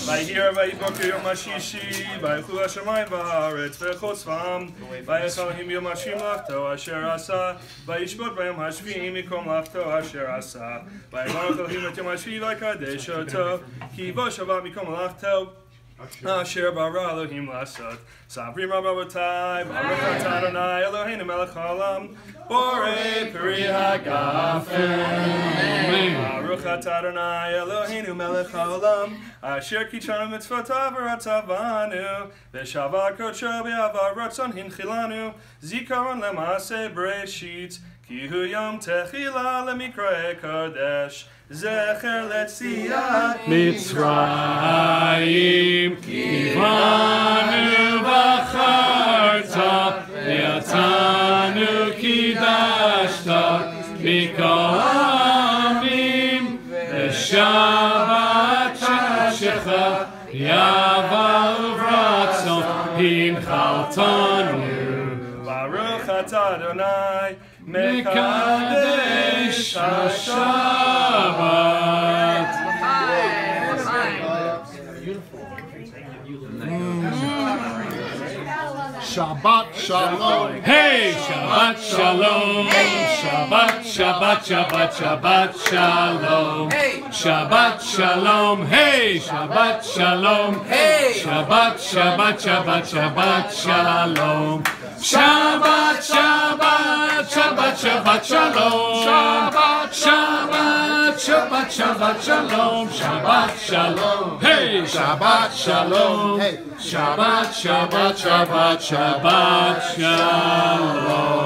ויהי ויבוקר יום השישי, וילכו השמיים והארץ וחושפם, ויחל אלוהים יום מלאכתו אשר עשה, וישבות ביום השביעי מקום מלאכתו אשר עשה, ויברך אלוהים את יום השביעי ויקדש אותו, כי בו שבת מקום מלאכתו אשר ברא אלוהים לעשות. ספרים רבותיי, ברוך אתה אדוני אלוהינו מלך העולם, בורא פרי הגפן. ברוך אתה אדוני אלוהינו מלך העולם, אשר קידשנו מצוותיו ורצוונו, ושבת קודשו באהבה רצון הנחילנו, זיכרון למעשה בראשית, כי הוא יום תחילה למקראי קודש, זכר ליציאת מצרים. כי בנו בחרת, ואתנו קידשת מכל העמים, ושבת קדשך יבוא וברצון הנחלתנו. ברוך אתה אדוני מקדש השבת. Shabbat Shalom. Hey, Shabbat Shalom. Shabbat, Shabbat, Shabbat, Shabbat Shalom. Shabbat Shalom. Hey, Shabbat Shalom. Shabbat, Shabbat, Shabbat, Shabbat Shalom. Shabbat, Shabbat, Shabbat, Shabbat Shalom. Shabbat, Shabbat, Shabbat, Shabbat Shalom. Shabbat Shalom. Hey, Shabbat Shalom. Shabbat, Shabbat, Shabbat, Shabbat Shalom.